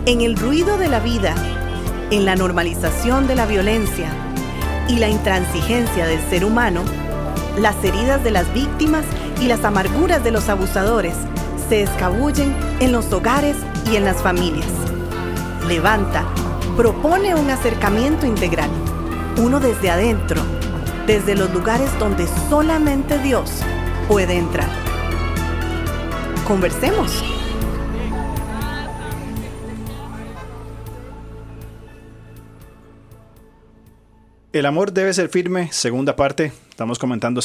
En el ruido de la vida, en la normalización de la violencia y la intransigencia del ser humano, las heridas de las víctimas y las amarguras de los abusadores se escabullen en los hogares y en las familias. Levanta propone un acercamiento integral, uno desde adentro, desde los lugares donde solamente Dios puede entrar. Conversemos. El amor debe ser firme, segunda parte. Estamos comentando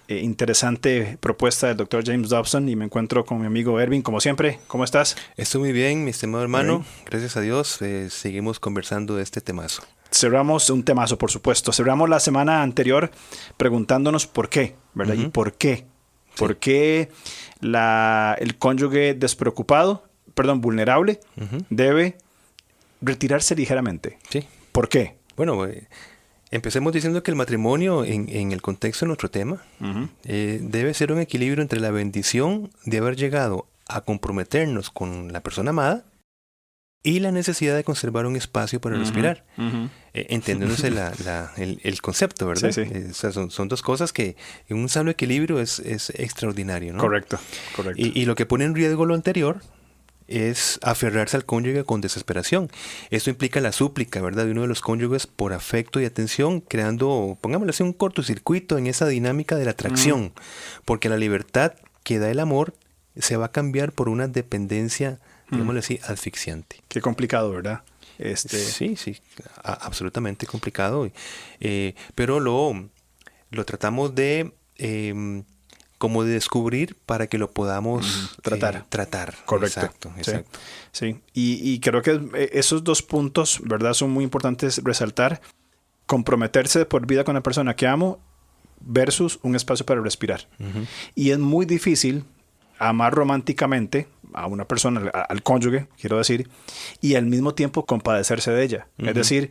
interesante propuesta del Dr. James Dobson y me encuentro con mi amigo Erwin, como siempre. ¿Cómo estás? Estoy muy bien, mi estimado hermano. Gracias a Dios, seguimos conversando de este temazo. Cerramos un temazo, por supuesto. Cerramos la semana anterior preguntándonos por qué, ¿verdad? ¿Y por qué? ¿Por qué el cónyuge vulnerable, debe retirarse ligeramente? Sí. ¿Por qué? Bueno, empecemos diciendo que el matrimonio, en el contexto de nuestro tema, debe ser un equilibrio entre la bendición de haber llegado a comprometernos con la persona amada y la necesidad de conservar un espacio para respirar. Entendiéndose el concepto, ¿verdad? Sí. O sea, son dos cosas que en un sano equilibrio es extraordinario, ¿no? Correcto. Y lo que pone en riesgo lo anterior es aferrarse al cónyuge con desesperación. Esto implica la súplica, ¿verdad?, de uno de los cónyuges por afecto y atención, creando, pongámoslo así, un cortocircuito en esa dinámica de la atracción, porque la libertad que da el amor se va a cambiar por una dependencia, digámoslo así, asfixiante. Qué complicado, ¿verdad? Sí, absolutamente complicado. Pero lo tratamos de como de descubrir para que lo podamos tratar. Correcto. Exacto. Sí. Y creo que esos dos puntos, ¿verdad?, son muy importantes resaltar. Comprometerse de por vida con la persona que amo versus un espacio para respirar. Y es muy difícil amar románticamente a una persona, al cónyuge, quiero decir, y al mismo tiempo compadecerse de ella. Es decir,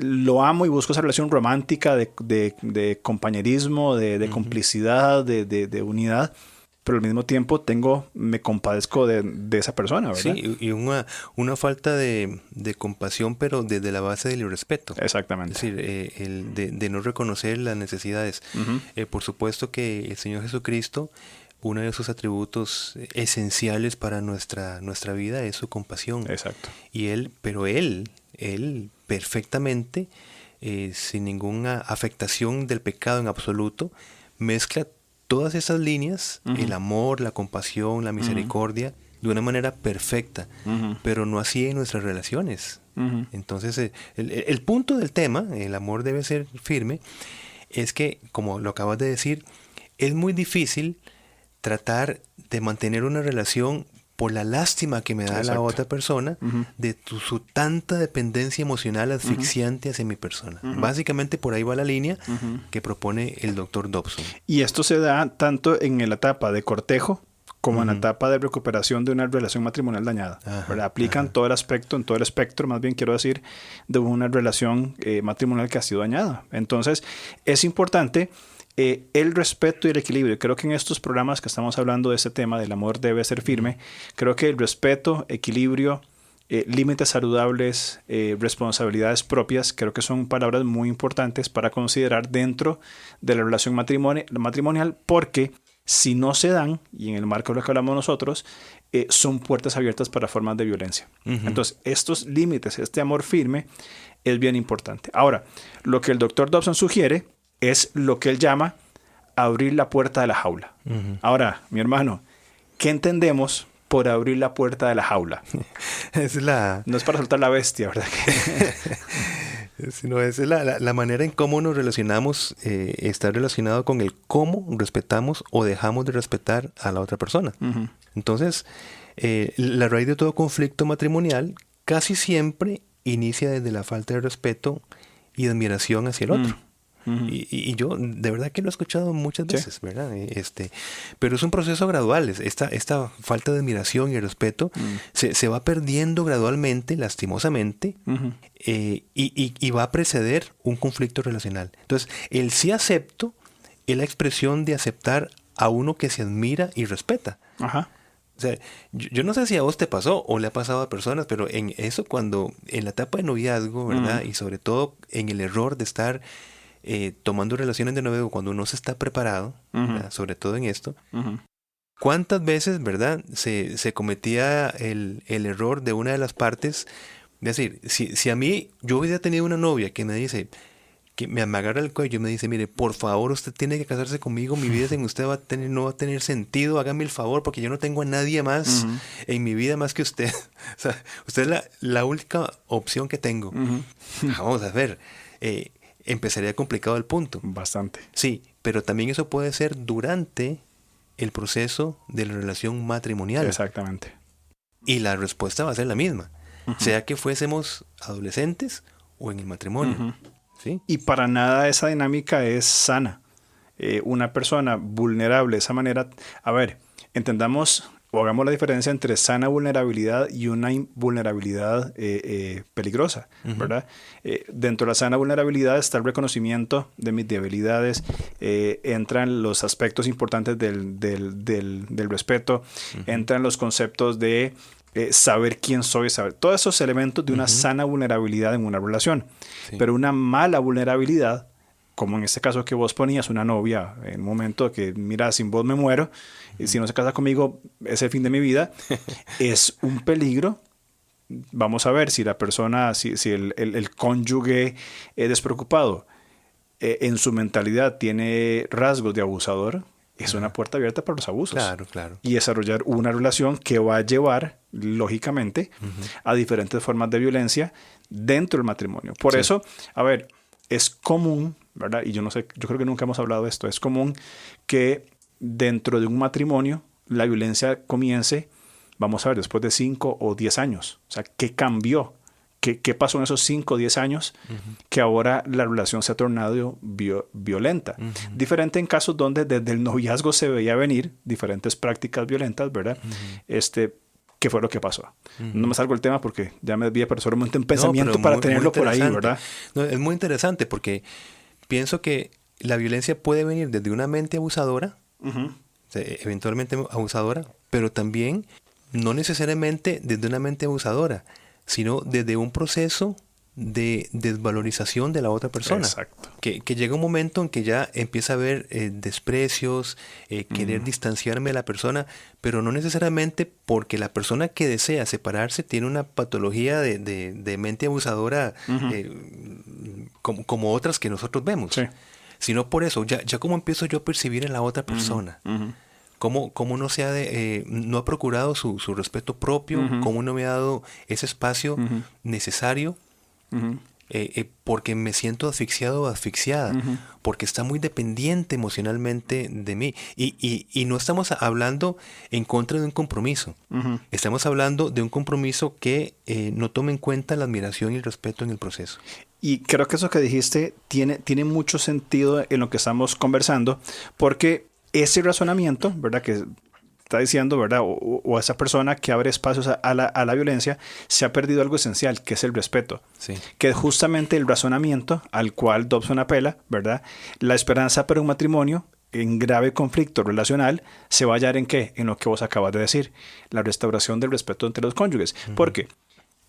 lo amo y busco esa relación romántica de compañerismo, de complicidad, de unidad, pero al mismo tiempo me compadezco de esa persona, ¿verdad? Sí, y una falta de compasión, pero desde la base del irrespeto. Exactamente. Es decir, de no reconocer las necesidades. Por supuesto que el Señor Jesucristo, uno de sus atributos esenciales para nuestra vida es su compasión. Exacto. Y él perfectamente, sin ninguna afectación del pecado en absoluto, mezcla todas esas líneas, el amor, la compasión, la misericordia, de una manera perfecta, pero no así en nuestras relaciones. Entonces, el punto del tema, el amor debe ser firme, es que, como lo acabas de decir, es muy difícil tratar de mantener una relación por la lástima que me da la otra persona, de su tanta dependencia emocional asfixiante hacia mi persona. Básicamente por ahí va la línea que propone el Dr. Dobson. Y esto se da tanto en la etapa de cortejo como en la etapa de recuperación de una relación matrimonial dañada. Aplican todo el espectro, más bien quiero decir, de una relación matrimonial que ha sido dañada. Entonces, es importante el respeto y el equilibrio. Creo que en estos programas que estamos hablando de este tema del amor debe ser firme, creo que el respeto, equilibrio, límites saludables, responsabilidades propias, creo que son palabras muy importantes para considerar dentro de la relación matrimonial, porque si no se dan, y en el marco de lo que hablamos nosotros, son puertas abiertas para formas de violencia. Entonces, estos límites, este amor firme, es bien importante. Ahora, lo que el Dr. Dobson sugiere es lo que él llama abrir la puerta de la jaula. Ahora, mi hermano, ¿qué entendemos por abrir la puerta de la jaula? No es para soltar la bestia, ¿verdad? Sino es la manera en cómo nos relacionamos, está relacionado con el cómo respetamos o dejamos de respetar a la otra persona. Entonces, la raíz de todo conflicto matrimonial casi siempre inicia desde la falta de respeto y admiración hacia el otro. Y yo de verdad que lo he escuchado muchas veces, ¿verdad? Pero es un proceso gradual. Esta falta de admiración y respeto se va perdiendo gradualmente, lastimosamente, y va a preceder un conflicto relacional. Entonces, el sí acepto es la expresión de aceptar a uno que se admira y respeta. O sea, yo no sé si a vos te pasó o le ha pasado a personas, pero en eso cuando, en la etapa de noviazgo, ¿verdad? Y sobre todo en el error de estar tomando relaciones de noviazgo cuando uno se está preparado, sobre todo en esto, ¿cuántas veces, verdad, se cometía el error de una de las partes? Es decir, si a mí, yo hubiera tenido una novia que me dice, que me agarra el cuello y me dice, mire, por favor, usted tiene que casarse conmigo, mi vida sin usted no va a tener sentido, hágame el favor, porque yo no tengo a nadie más en mi vida más que usted. O sea, usted es la única opción que tengo. Vamos a ver, empezaría complicado el punto. Bastante. Sí, pero también eso puede ser durante el proceso de la relación matrimonial. Exactamente. Y la respuesta va a ser la misma, sea que fuésemos adolescentes o en el matrimonio. ¿Sí? Y para nada esa dinámica es sana. Una persona vulnerable de esa manera, a ver, entendamos o hagamos la diferencia entre sana vulnerabilidad y una vulnerabilidad peligrosa, ¿verdad? Dentro de la sana vulnerabilidad está el reconocimiento de mis debilidades, entran los aspectos importantes del respeto, entran los conceptos de saber quién soy, saber todos esos elementos de una sana vulnerabilidad en una relación. Sí. Pero una mala vulnerabilidad, como en este caso que vos ponías, una novia en un momento que, mira, sin vos me muero, y si no se casa conmigo es el fin de mi vida, es un peligro. Vamos a ver si la persona, si el cónyuge despreocupado en su mentalidad tiene rasgos de abusador, es una puerta abierta para los abusos. Claro, claro. Y desarrollar una relación que va a llevar, lógicamente, a diferentes formas de violencia dentro del matrimonio. Por eso, a ver, es común, ¿verdad? Y yo no sé, yo creo que nunca hemos hablado de esto. Es común que dentro de un matrimonio la violencia comience, vamos a ver, después de 5 o 10 años. O sea, ¿qué cambió? ¿Qué pasó en esos 5 o 10 años que ahora la relación se ha tornado violenta? Diferente en casos donde desde el noviazgo se veía venir diferentes prácticas violentas, ¿verdad? ¿Qué fue lo que pasó? No me salgo el tema porque ya me desvié, pero solamente un pensamiento para tenerlo por ahí, ¿verdad? No, es muy interesante porque pienso que la violencia puede venir desde una mente abusadora, o sea, eventualmente abusadora, pero también no necesariamente desde una mente abusadora, sino desde un proceso de desvalorización de la otra persona. Exacto. Que llega un momento en que ya empieza a haber desprecios, querer distanciarme de la persona, pero no necesariamente porque la persona que desea separarse tiene una patología de mente abusadora como otras que nosotros vemos. Sí. Sino por eso, ya como empiezo yo a percibir en la otra persona. Cómo no no ha procurado su respeto propio, cómo no me ha dado ese espacio necesario, porque me siento asfixiado o asfixiada, porque está muy dependiente emocionalmente de mí. Y no estamos hablando en contra de un compromiso. Estamos hablando de un compromiso que no tome en cuenta la admiración y el respeto en el proceso. Y creo que eso que dijiste tiene mucho sentido en lo que estamos conversando, porque ese razonamiento, ¿verdad? Que está diciendo, ¿verdad? O esa persona que abre espacios a la violencia, se ha perdido algo esencial, que es el respeto. Sí. Que es justamente el razonamiento al cual Dobson apela, ¿verdad? La esperanza para un matrimonio en grave conflicto relacional se va a hallar en ¿qué? En lo que vos acabas de decir, la restauración del respeto entre los cónyuges. Porque,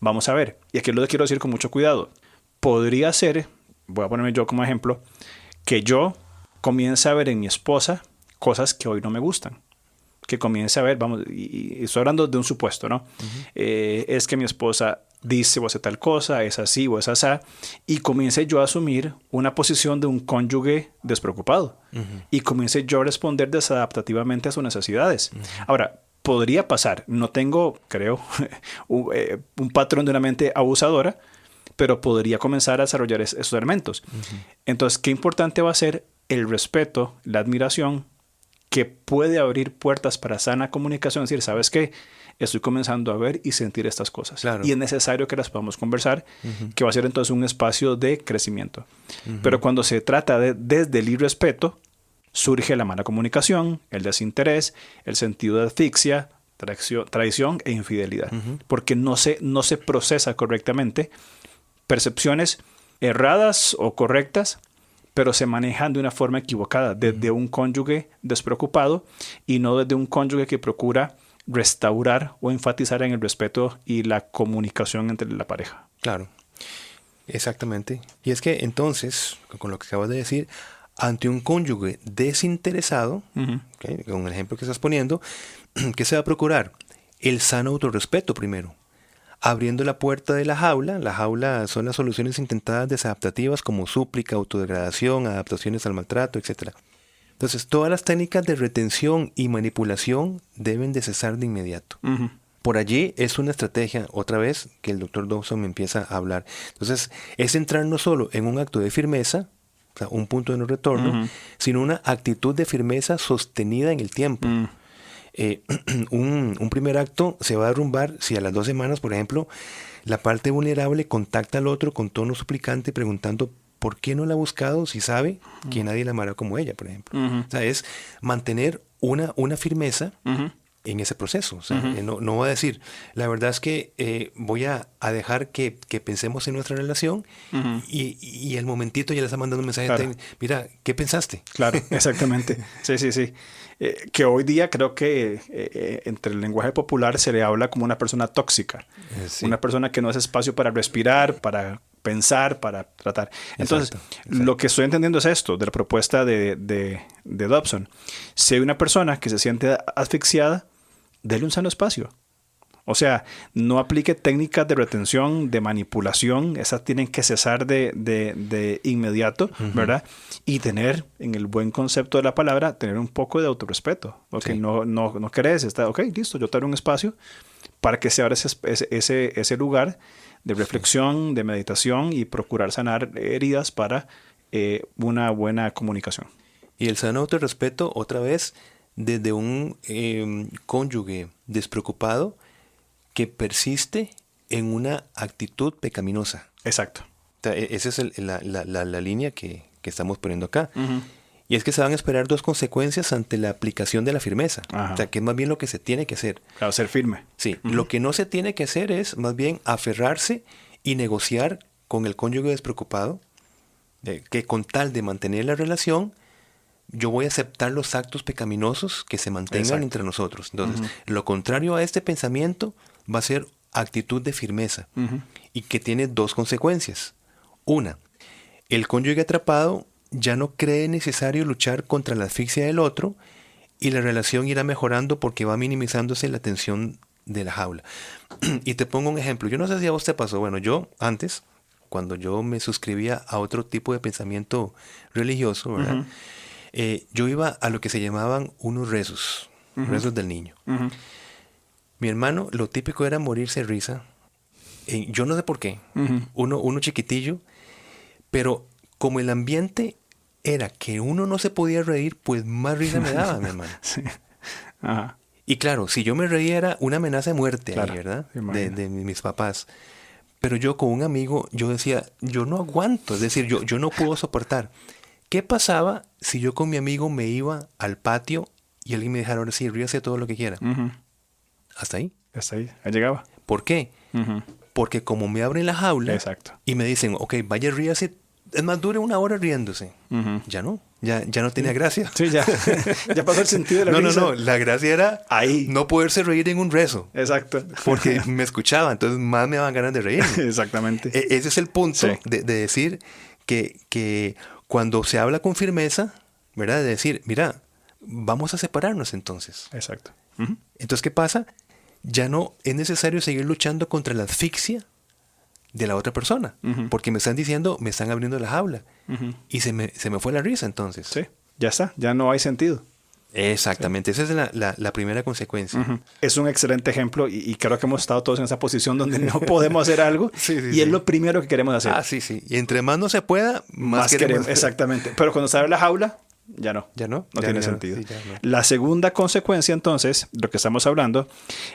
vamos a ver, y aquí lo quiero decir con mucho cuidado, podría ser, voy a ponerme yo como ejemplo, que yo comience a ver en mi esposa cosas que hoy no me gustan. Que comience a ver, vamos, y estoy hablando de un supuesto, ¿no? Es que mi esposa dice o hace tal cosa, es así o es asá, y comience yo a asumir una posición de un cónyuge despreocupado. Y comience yo a responder desadaptativamente a sus necesidades. Ahora, podría pasar, no tengo, creo, un patrón de una mente abusadora, pero podría comenzar a desarrollar esos elementos. Entonces, qué importante va a ser el respeto, la admiración, que puede abrir puertas para sana comunicación. Es decir, ¿sabes qué? Estoy comenzando a ver y sentir estas cosas. Claro. Y es necesario que las podamos conversar, que va a ser entonces un espacio de crecimiento. Pero cuando se trata desde el irrespeto, surge la mala comunicación, el desinterés, el sentido de asfixia, traición e infidelidad. Porque no se procesa correctamente percepciones erradas o correctas, pero se manejan de una forma equivocada, desde un cónyuge despreocupado y no desde un cónyuge que procura restaurar o enfatizar en el respeto y la comunicación entre la pareja. Claro, exactamente. Y es que entonces, con lo que acabas de decir, ante un cónyuge desinteresado, ¿okay?, con el ejemplo que estás poniendo, ¿qué se va a procurar? El sano autorrespeto primero. Abriendo la puerta de la jaula son las soluciones intentadas desadaptativas como súplica, autodegradación, adaptaciones al maltrato, etc. Entonces, todas las técnicas de retención y manipulación deben de cesar de inmediato. Por allí es una estrategia, otra vez, que el Dr. Dobson me empieza a hablar. Entonces, es entrar no solo en un acto de firmeza, o sea, un punto de no retorno, sino una actitud de firmeza sostenida en el tiempo. Un primer acto se va a derrumbar si a las 2 semanas, por ejemplo, la parte vulnerable contacta al otro con tono suplicante preguntando ¿por qué no la ha buscado si sabe que nadie la amará como ella, por ejemplo? O sea, es mantener una firmeza en ese proceso. O sea, no va a decir, la verdad es que voy a dejar que pensemos en nuestra relación y al momentito ya le está mandando un mensaje, claro, mira, ¿qué pensaste? Claro, exactamente. Sí. Que hoy día creo que entre el lenguaje popular se le habla como una persona tóxica. Sí. Una persona que no es espacio para respirar, para pensar, para tratar. Entonces, exacto. Lo que estoy entendiendo es esto, de la propuesta de Dobson. Si hay una persona que se siente asfixiada, déle un sano espacio. O sea, no aplique técnicas de retención, de manipulación. Esas tienen que cesar de inmediato, ¿verdad? Y tener, en el buen concepto de la palabra, tener un poco de autorrespeto. Okay, sí. No querés, está, ok, listo, yo te daré un espacio para que se abra ese lugar de reflexión, de meditación y procurar sanar heridas para una buena comunicación. Y el sano autorrespeto, otra vez, desde un cónyuge despreocupado que persiste en una actitud pecaminosa. Exacto. O sea, esa es la línea que estamos poniendo acá. Y es que se van a esperar 2 consecuencias ante la aplicación de la firmeza. Ajá. O sea, que es más bien lo que se tiene que hacer. Claro, ser firme. Sí. Lo que no se tiene que hacer es más bien aferrarse y negociar con el cónyuge despreocupado que con tal de mantener la relación, yo voy a aceptar los actos pecaminosos que se mantengan Exacto. entre nosotros. Entonces, lo contrario a este pensamiento va a ser actitud de firmeza y que tiene 2 consecuencias. Una, el cónyuge atrapado ya no cree necesario luchar contra la asfixia del otro y la relación irá mejorando porque va minimizándose la tensión de la jaula. Y te pongo un ejemplo. Yo no sé si a vos te pasó. Bueno, yo antes, cuando yo me suscribía a otro tipo de pensamiento religioso, ¿verdad? Yo iba a lo que se llamaban unos rezos, rezos del niño. Mi hermano, lo típico era morirse de risa. Yo no sé por qué. Uno chiquitillo, pero como el ambiente era que uno no se podía reír, pues más risa me daba, mi hermano. Sí. Ajá. Y claro, si yo me reía era una amenaza de muerte, claro, ahí, ¿verdad? De mis papás. Pero yo con un amigo, yo decía, yo no aguanto. Es decir, yo no puedo soportar. ¿Qué pasaba si yo con mi amigo me iba al patio y alguien me dejara ahora sí, ríase todo lo que quiera? Hasta ahí. Hasta ahí. Ahí llegaba. ¿Por qué? Porque como me abren la jaula Exacto. y me dicen, ok, vaya ríase, es más, dure 1 hora riéndose. Ya no tenía gracia. Sí, ya pasó el sentido de la risa. No, la gracia era ahí no poderse reír en un rezo. Exacto. Porque me escuchaba, entonces más me daban ganas de reír. Exactamente. Ese es el punto de decir que cuando se habla con firmeza, ¿verdad? De decir, mira, vamos a separarnos entonces. Exacto. Entonces, ¿qué pasa? Ya no es necesario seguir luchando contra la asfixia de la otra persona. Porque me están diciendo, me están abriendo la jaula. Y se me fue la risa entonces. Sí, ya está, ya no hay sentido. Exactamente, sí. Esa es la primera consecuencia. Es un excelente ejemplo y creo que hemos estado todos en esa posición donde no podemos hacer algo es lo primero que queremos hacer. Sí. Y entre más no se pueda, más queremos. Exactamente. Pero cuando se abre la jaula, ya no tiene sentido. La segunda consecuencia entonces, lo que estamos hablando,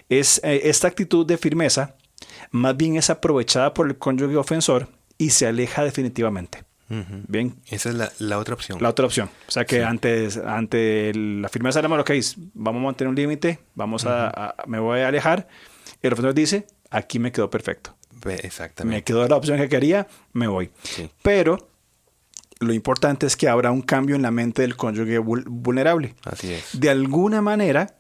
es esta actitud de firmeza, más bien es aprovechada por el cónyuge ofensor y se aleja definitivamente. Bien. Esa es la otra opción. La otra opción. O sea que ante la firmeza de la mano, ok, vamos a mantener un límite, me voy a alejar. El ofensor dice, aquí me quedó perfecto. Exactamente. Me quedó la opción que quería, me voy. Sí. Pero lo importante es que habrá un cambio en la mente del cónyuge vulnerable. Así es. De alguna manera,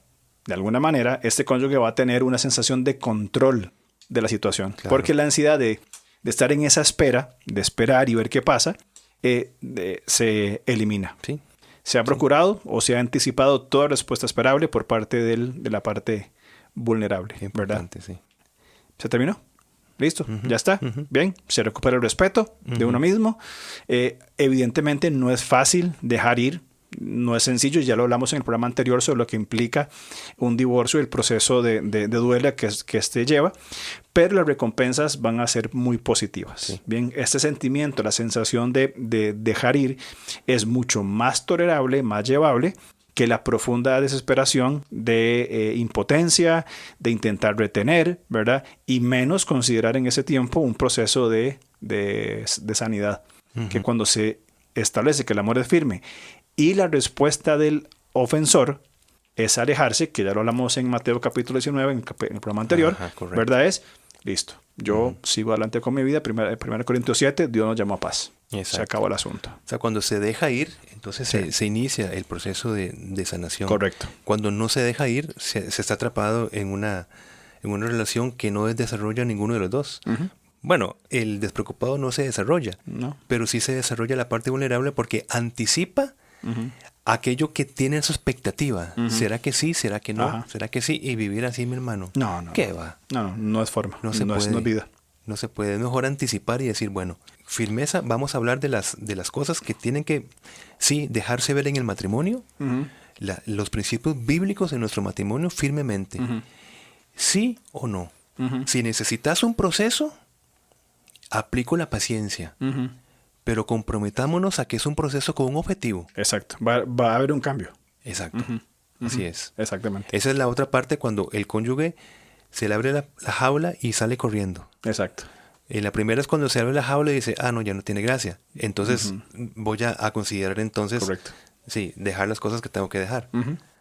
de alguna manera, este cónyuge va a tener una sensación de control de la situación. Claro. Porque la ansiedad de estar en esa espera, de esperar y ver qué pasa, se elimina. Sí. Se ha procurado o se ha anticipado toda respuesta esperable por parte de la parte vulnerable, ¿verdad? Sí. ¿Se terminó? ¿Listo? Ya está. Bien. Se recupera el respeto de uno mismo. Evidentemente no es fácil dejar ir. No es sencillo. Ya lo hablamos en el programa anterior sobre lo que implica un divorcio y el proceso de duelo que este lleva. Pero las recompensas van a ser muy positivas. Sí. Bien, este sentimiento, la sensación de dejar ir es mucho más tolerable, más llevable que la profunda desesperación de impotencia, de intentar retener, ¿verdad? Y menos considerar en ese tiempo un proceso de sanidad. Que cuando se establece que el amor es firme y la respuesta del ofensor es alejarse, que ya lo hablamos en Mateo capítulo 19, en el programa anterior, ¿verdad? Es, listo, yo sigo adelante con mi vida. 1 Corintios 7, Dios nos llamó a paz. Exacto. Se acabó el asunto. O sea, cuando se deja ir, entonces se inicia el proceso de sanación. Correcto. Cuando no se deja ir, se está atrapado en una relación que no desarrolla ninguno de los dos. Bueno, el despreocupado no se desarrolla, pero sí se desarrolla la parte vulnerable porque anticipa aquello que tiene su expectativa. ¿Será que sí? ¿Será que no? ¿Será que sí? Y vivir así, mi hermano. No. ¿Qué va? No es forma. No es vida. No se puede. Es mejor anticipar y decir, bueno, firmeza, vamos a hablar de las cosas que tienen que, sí, dejarse ver en el matrimonio, los principios bíblicos de nuestro matrimonio firmemente. ¿Sí o no? Si necesitas un proceso, aplico la paciencia. Pero comprometámonos a que es un proceso con un objetivo. Exacto. Va a haber un cambio. Exacto. Así es. Exactamente. Esa es la otra parte cuando el cónyuge se le abre la jaula y sale corriendo. Exacto. La primera es cuando se abre la jaula y dice, no, ya no tiene gracia. Entonces voy a considerar entonces, correcto, sí, dejar las cosas que tengo que dejar.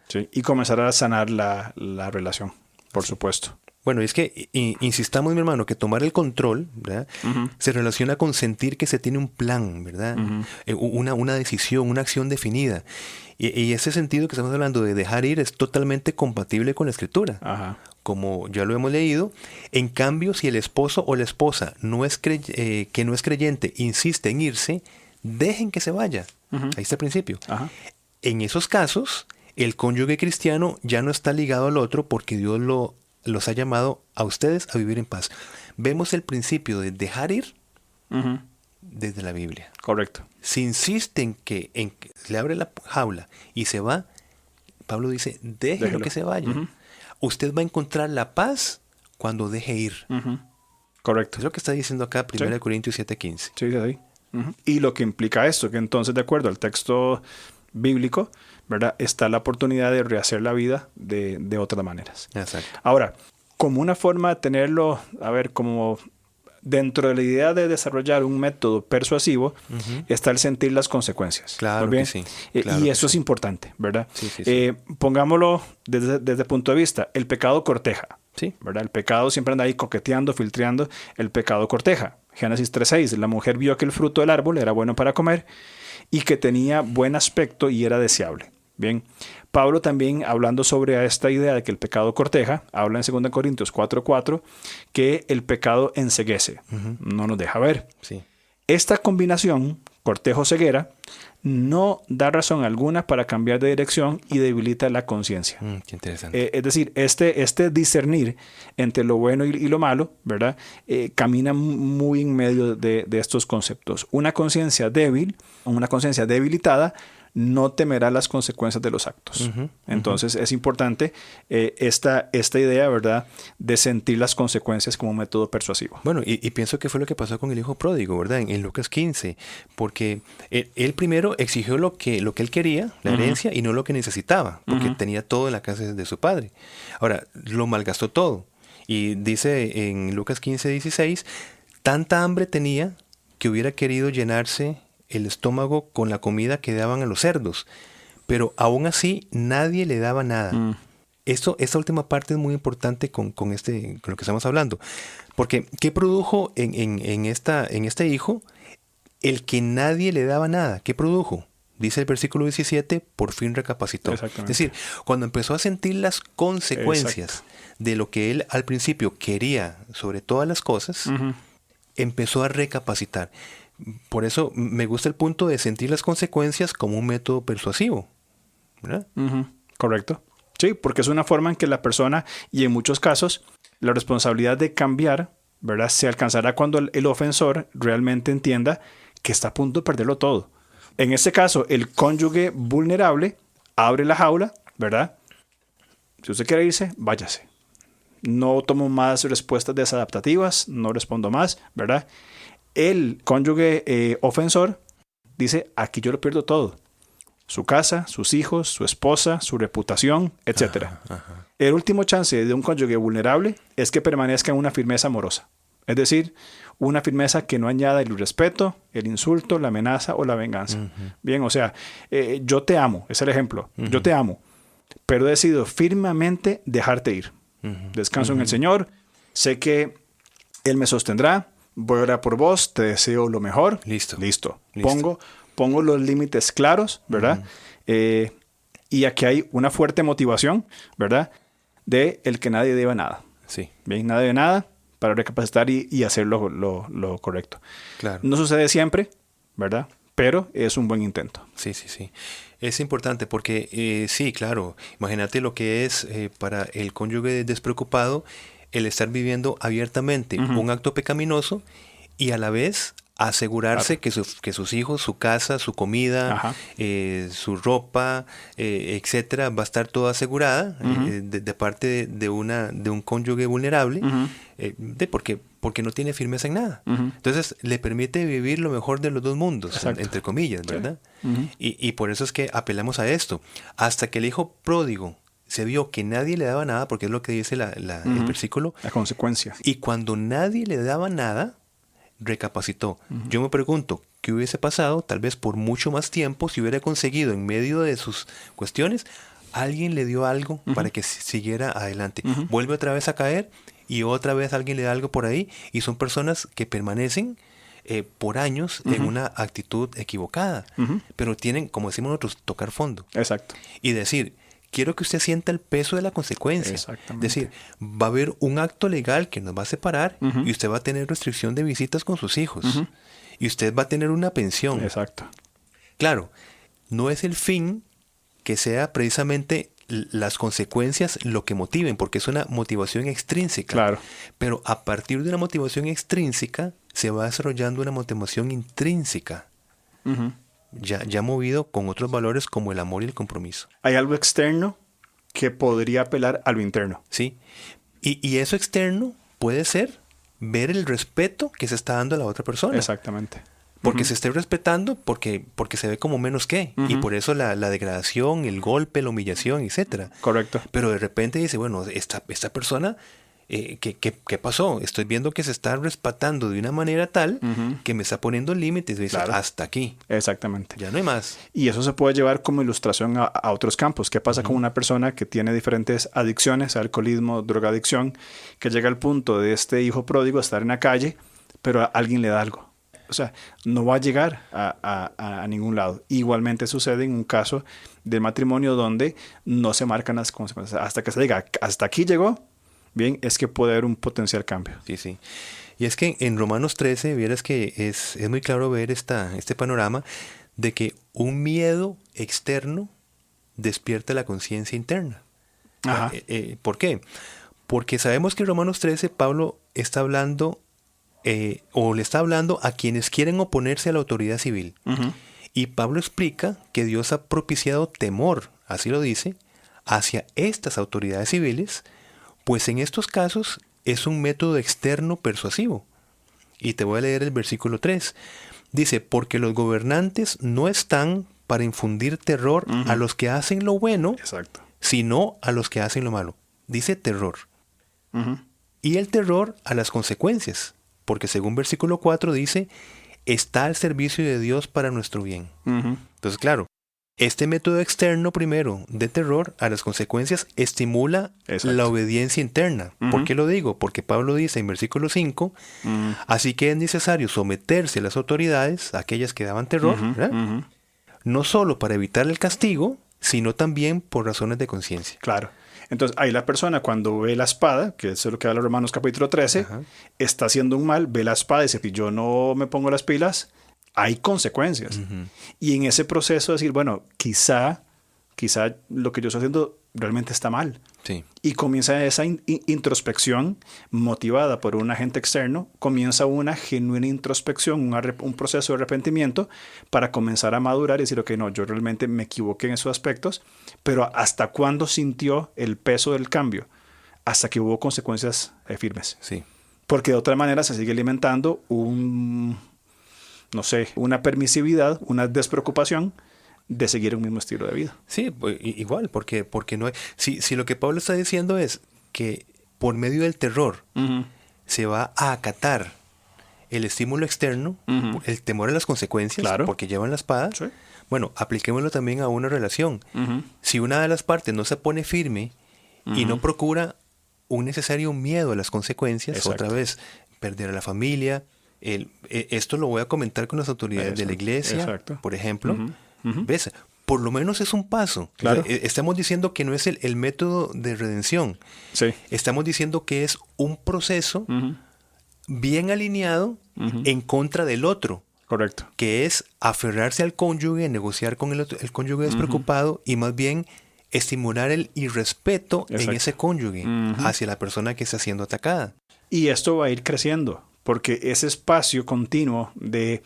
Sí. Y comenzar a sanar la relación, por supuesto. Bueno, es que insistamos, mi hermano, que tomar el control, ¿verdad? Se relaciona con sentir que se tiene un plan, ¿verdad? Una decisión, una acción definida. Y ese sentido que estamos hablando de dejar ir es totalmente compatible con la Escritura. Como ya lo hemos leído. En cambio, si el esposo o la esposa que no es creyente insiste en irse, dejen que se vaya. Ahí está el principio. En esos casos, el cónyuge cristiano ya no está ligado al otro porque Dios los ha llamado a ustedes a vivir en paz. Vemos el principio de dejar ir desde la Biblia. Correcto. Si insisten que le abre la jaula y se va, Pablo dice, déjelo que se vaya. Usted va a encontrar la paz cuando deje ir. Correcto. Es lo que está diciendo acá 1 Corintios 7:15. Sí. Y lo que implica esto, que entonces, de acuerdo al texto bíblico, ¿verdad?, está la oportunidad de rehacer la vida de otras maneras. Exacto. Ahora, como una forma de tenerlo, como dentro de la idea de desarrollar un método persuasivo, está el sentir las consecuencias. Claro que sí. Y eso es importante, ¿verdad? Sí. Pongámoslo desde el punto de vista, el pecado corteja. Sí. ¿Verdad? El pecado siempre anda ahí coqueteando, filtreando. El pecado corteja. Génesis 3:6. La mujer vio que el fruto del árbol era bueno para comer y que tenía buen aspecto y era deseable. Bien. Pablo también, hablando sobre esta idea de que el pecado corteja, habla en 2 Corintios 4:4 que el pecado enceguece, no nos deja ver. Sí. Esta combinación, cortejo-ceguera, no da razón alguna para cambiar de dirección y debilita la conciencia. Qué interesante. Es decir, este discernir entre lo bueno y lo malo, ¿verdad?, camina muy en medio de estos conceptos. Una conciencia débil, una conciencia debilitada, no temerá las consecuencias de los actos. Entonces es importante esta idea, ¿verdad?, de sentir las consecuencias como un método persuasivo. Bueno, y pienso que fue lo que pasó con el hijo pródigo, ¿verdad? En Lucas 15, porque él primero exigió lo que él quería, la herencia, y no lo que necesitaba, porque tenía todo en la casa de su padre. Ahora, lo malgastó todo. Y dice en Lucas 15:16, tanta hambre tenía que hubiera querido llenarse el estómago con la comida que daban a los cerdos, pero aún así nadie le daba nada. Esta última parte es muy importante con lo que estamos hablando, porque ¿qué produjo en este hijo el que nadie le daba nada? ¿Qué produjo? dice el versículo 17, por fin recapacitó. Es decir, cuando empezó a sentir las consecuencias de lo que él al principio quería sobre todas las cosas, empezó a recapacitar. Por eso me gusta el punto de sentir las consecuencias como un método persuasivo, ¿verdad? Correcto. Sí, porque es una forma en que la persona, y en muchos casos, la responsabilidad de cambiar, ¿verdad?, se alcanzará cuando el ofensor realmente entienda que está a punto de perderlo todo. En este caso, el cónyuge vulnerable abre la jaula, ¿verdad? Si usted quiere irse, váyase. No tomo más respuestas desadaptativas, no respondo más, ¿verdad? El cónyuge ofensor dice, aquí yo lo pierdo todo. Su casa, sus hijos, su esposa, su reputación, etc. El último chance de un cónyuge vulnerable es que permanezca en una firmeza amorosa. Es decir, una firmeza que no añada el irrespeto, el insulto, la amenaza o la venganza. Bien, o sea, yo te amo, es el ejemplo. Yo te amo, pero he decidido firmemente dejarte ir. Descanso en el Señor, sé que Él me sostendrá, voy a orar por vos, te deseo lo mejor. Listo. Pongo los límites claros, ¿verdad? Y aquí hay una fuerte motivación, ¿verdad? De el que nadie deba nada. Sí. Bien, nadie debe nada para recapacitar y hacer lo correcto. Claro. No sucede siempre, ¿verdad? Pero es un buen intento. Sí. Es importante porque, sí, claro, imagínate lo que es para el cónyuge despreocupado el estar viviendo abiertamente un acto pecaminoso y a la vez asegurarse que sus hijos, su casa, su comida, su ropa, etcétera, va a estar todo asegurada de parte de un cónyuge vulnerable, porque no tiene firmeza en nada. Entonces le permite vivir lo mejor de los dos mundos, entre comillas, ¿verdad? Y por eso es que apelamos a esto. Hasta que el hijo pródigo se vio que nadie le daba nada, porque es lo que dice el versículo. La consecuencia. Y cuando nadie le daba nada, recapacitó. Yo me pregunto, ¿qué hubiese pasado? Tal vez por mucho más tiempo, si hubiera conseguido en medio de sus cuestiones, alguien le dio algo para que siguiera adelante. Vuelve otra vez a caer y otra vez alguien le da algo por ahí, y son personas que permanecen por años en una actitud equivocada, pero tienen, como decimos nosotros, tocar fondo. Exacto. Y decir, quiero que usted sienta el peso de la consecuencia. Es decir, va a haber un acto legal que nos va a separar y usted va a tener restricción de visitas con sus hijos. Y usted va a tener una pensión. Exacto. Claro, no es el fin que sea precisamente las consecuencias lo que motiven, porque es una motivación extrínseca. Claro. Pero a partir de una motivación extrínseca se va desarrollando una motivación intrínseca. Ya movido con otros valores como el amor y el compromiso. Hay algo externo que podría apelar a lo interno. Sí. Y eso externo puede ser ver el respeto que se está dando a la otra persona. Exactamente. Porque se esté respetando porque se ve como menos que. Y por eso la degradación, el golpe, la humillación, etcétera. Correcto. Pero de repente dice, bueno, esta persona... ¿qué pasó? Estoy viendo que se está respetando de una manera tal que me está poniendo límites. Dice, hasta aquí. Exactamente. Ya no hay más. Y eso se puede llevar como ilustración a otros campos. ¿Qué pasa con una persona que tiene diferentes adicciones, alcoholismo, drogadicción, que llega al punto de este hijo pródigo a estar en la calle, pero a alguien le da algo? O sea, no va a llegar a ningún lado. Igualmente sucede en un caso de matrimonio donde no se marcan las consecuencias. Hasta que se diga, hasta aquí llegó, bien, es que puede haber un potencial cambio. Sí. Y es que en Romanos 13, vieras que es muy claro ver este panorama de que un miedo externo despierta la conciencia interna. ¿Por qué? Porque sabemos que en Romanos 13 Pablo está hablando, o le está hablando a quienes quieren oponerse a la autoridad civil. Y Pablo explica que Dios ha propiciado temor, así lo dice, hacia estas autoridades civiles, pues en estos casos es un método externo persuasivo. Y te voy a leer el versículo 3. Dice, porque los gobernantes no están para infundir terror a los que hacen lo bueno, sino a los que hacen lo malo. Dice terror. Y el terror a las consecuencias, porque según versículo 4 dice, está al servicio de Dios para nuestro bien. Entonces, claro, este método externo primero de terror a las consecuencias estimula la obediencia interna. ¿Por qué lo digo? Porque Pablo dice en versículo 5, así que es necesario someterse a las autoridades, aquellas que daban terror, no solo para evitar el castigo, sino también por razones de conciencia. Claro. Entonces, ahí la persona cuando ve la espada, que eso es lo que habla Romanos capítulo 13, Ajá. está haciendo un mal, ve la espada y dice, si yo no me pongo las pilas, hay consecuencias. Y en ese proceso decir, bueno, quizá lo que yo estoy haciendo realmente está mal. Sí. Y comienza esa introspección motivada por un agente externo, comienza una genuina introspección, un proceso de arrepentimiento para comenzar a madurar y decir, ok, no, yo realmente me equivoqué en esos aspectos, pero ¿hasta cuándo sintió el peso del cambio? Hasta que hubo consecuencias firmes. Sí. Porque de otra manera se sigue alimentando una permisividad, una despreocupación de seguir un mismo estilo de vida. Sí, igual, porque no hay... Si lo que Pablo está diciendo es que por medio del terror se va a acatar el estímulo externo, el temor a las consecuencias, Claro. porque llevan la espada, Sí. bueno, apliquémoslo también a una relación. Si una de las partes no se pone firme y no procura un necesario miedo a las consecuencias, Exacto. otra vez, perder a la familia, esto lo voy a comentar con las autoridades de la iglesia, Exacto. por ejemplo. ¿Ves? Por lo menos es un paso. Claro. O sea, estamos diciendo que no es el método de redención. Sí. Estamos diciendo que es un proceso bien alineado en contra del otro, Correcto. que es aferrarse al cónyuge, negociar con el cónyuge despreocupado y más bien estimular el irrespeto en Exacto. ese cónyuge hacia la persona que está siendo atacada. Y esto va a ir creciendo, porque ese espacio continuo de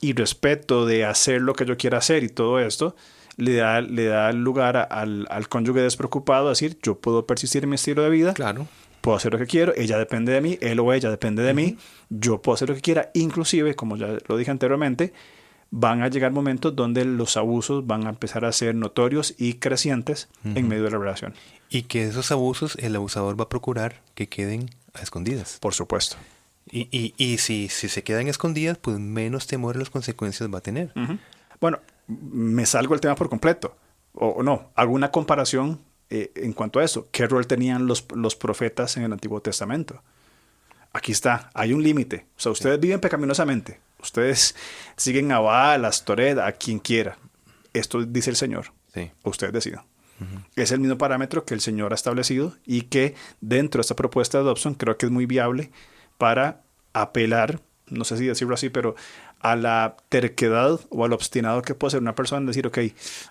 irrespeto, de hacer lo que yo quiera hacer y todo esto, le da lugar al cónyuge despreocupado a decir, yo puedo persistir en mi estilo de vida, Claro. puedo hacer lo que quiero, ella depende de mí, él o ella depende de mí, yo puedo hacer lo que quiera, inclusive, como ya lo dije anteriormente, van a llegar momentos donde los abusos van a empezar a ser notorios y crecientes en medio de la relación. Y que esos abusos el abusador va a procurar que queden a escondidas. Por supuesto. Y si se quedan escondidas, pues menos temor a las consecuencias va a tener. Bueno, me salgo del tema por completo. O no, hago una comparación en cuanto a eso. ¿Qué rol tenían los profetas en el Antiguo Testamento? Aquí está, hay un límite. O sea, ustedes viven pecaminosamente. Ustedes siguen a Baal, a Astoret, a quien quiera. Esto dice el Señor. Sí. Ustedes deciden. Es el mismo parámetro que el Señor ha establecido y que dentro de esta propuesta de adopción creo que es muy viable para apelar, no sé si decirlo así, pero a la terquedad o al obstinado que puede ser una persona en decir, ok,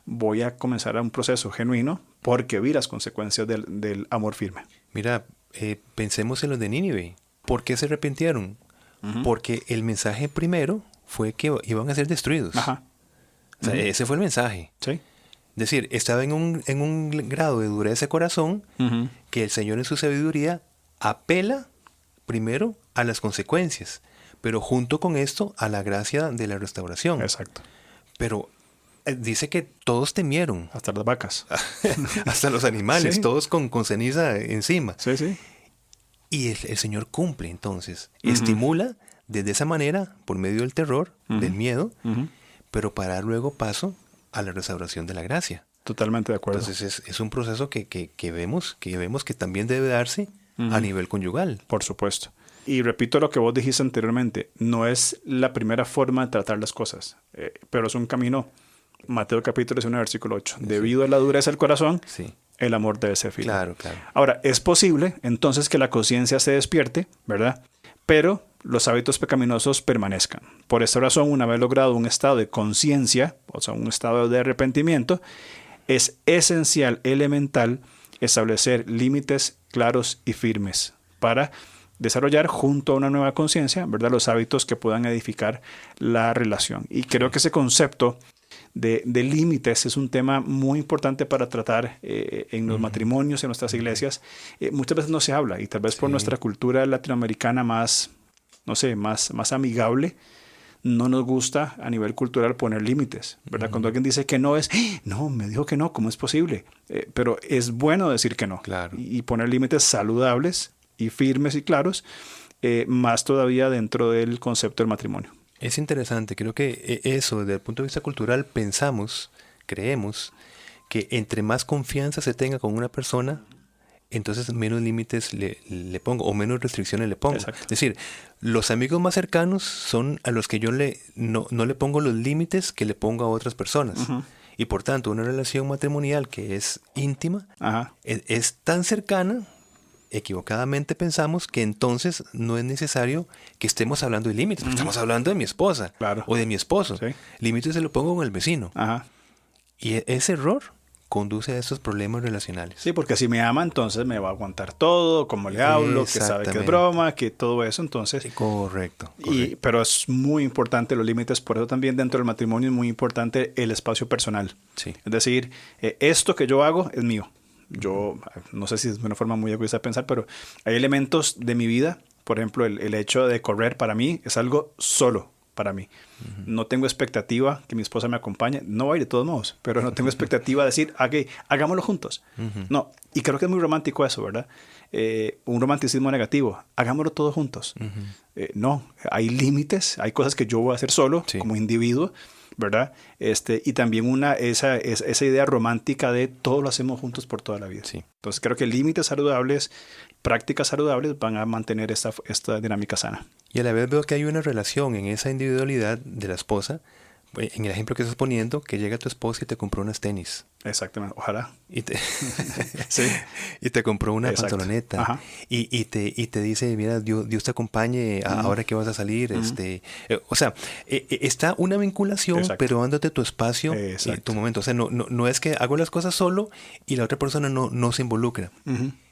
voy a comenzar un proceso genuino porque vi las consecuencias del amor firme. Mira, pensemos en los de Nínive. ¿Por qué se arrepintieron? Porque el mensaje primero fue que iban a ser destruidos. Ajá. O sea, ese fue el mensaje. Sí. Es decir, estaba en un grado de dureza de corazón que el Señor en su sabiduría apela primero a las consecuencias, pero junto con esto a la gracia de la restauración. Exacto. Pero dice que todos temieron. Hasta las vacas. Hasta los animales, Sí. todos con ceniza encima. Sí, sí. Y el Señor cumple entonces, estimula desde esa manera, por medio del terror, del miedo, pero para dar luego paso a la restauración de la gracia. Totalmente de acuerdo. Entonces es un proceso que vemos que también debe darse a nivel conyugal. Por supuesto. Y repito lo que vos dijiste anteriormente, no es la primera forma de tratar las cosas, pero es un camino. Mateo capítulo 19, versículo 8. Debido a la dureza del corazón, Sí. el amor debe ser firme. Claro, claro. Ahora, es posible entonces que la conciencia se despierte, ¿verdad? Pero los hábitos pecaminosos permanezcan. Por esta razón, una vez logrado un estado de conciencia, o sea, un estado de arrepentimiento, es esencial, elemental, establecer límites claros y firmes para desarrollar junto a una nueva conciencia, ¿verdad?, los hábitos que puedan edificar la relación. Y creo que ese concepto de límites es un tema muy importante para tratar en los matrimonios, en nuestras iglesias. Muchas veces no se habla y tal vez por nuestra cultura latinoamericana más, no sé, más amigable, no nos gusta a nivel cultural poner límites, ¿verdad? Cuando alguien dice que no es, no, me dijo que no, ¿cómo es posible? Pero es bueno decir que no. Claro. Y poner límites saludables y firmes y claros, más todavía dentro del concepto del matrimonio. Es interesante, creo que eso, desde el punto de vista cultural, creemos que entre más confianza se tenga con una persona, entonces menos límites le pongo o menos restricciones le pongo. Exacto. Es decir, los amigos más cercanos son a los que yo no le pongo los límites que le pongo a otras personas. Y por tanto, una relación matrimonial que es íntima es tan cercana, equivocadamente pensamos que entonces no es necesario que estemos hablando de límites. Estamos hablando de mi esposa o de mi esposo. Sí. Límites se lo pongo con el vecino. Y ese error conduce a estos problemas relacionales. Sí, porque si me ama, entonces me va a aguantar todo, como le hablo, que sabe que es broma, que todo eso, entonces... Correcto. Pero es muy importante los límites, por eso también dentro del matrimonio es muy importante el espacio personal. Sí. Es decir, esto que yo hago es mío. Yo, no sé si es una forma muy egoísta de pensar, pero hay elementos de mi vida, por ejemplo, el hecho de correr para mí es algo solo para mí. No tengo expectativa que mi esposa me acompañe. No va a ir de todos modos, pero no tengo expectativa de decir, okay, hagámoslo juntos. No, y creo que es muy romántico eso, ¿verdad? Un romanticismo negativo. Hagámoslo todos juntos. No, hay límites, hay cosas que yo voy a hacer solo, como individuo, ¿verdad? Y también esa idea romántica de todo lo hacemos juntos por toda la vida. Sí. Entonces creo que límites saludables, prácticas saludables van a mantener esta dinámica sana. Y a la vez veo que hay una relación en esa individualidad de la esposa, en el ejemplo que estás poniendo, que llega tu esposa y te compró unas tenis. Exactamente, ojalá. Y te compró una pantaloneta. Y te dice, mira, Dios te acompañe ahora que vas a salir. O sea, está una vinculación, pero dándote tu espacio y tu momento. O sea, no es que hago las cosas solo y la otra persona no se involucra.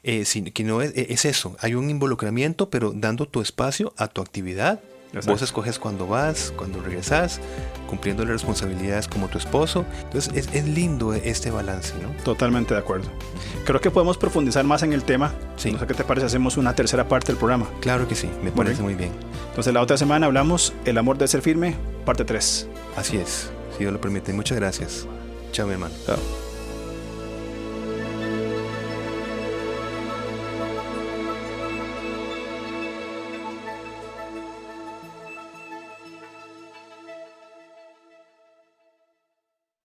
Que no es eso. Hay un involucramiento, pero dando tu espacio a tu actividad. Exacto. Vos escoges cuándo vas, cuándo regresas, cumpliendo las responsabilidades como tu esposo. Entonces es lindo este balance, ¿no? Totalmente de acuerdo. Creo que podemos profundizar más en el tema. Sí. No sé qué te parece, hacemos una tercera parte del programa. Claro que sí, me parece muy bien. Entonces la otra semana hablamos El amor de ser firme, parte 3. Así es, si Dios lo permite. Muchas gracias. Chao, mi hermano. Chao.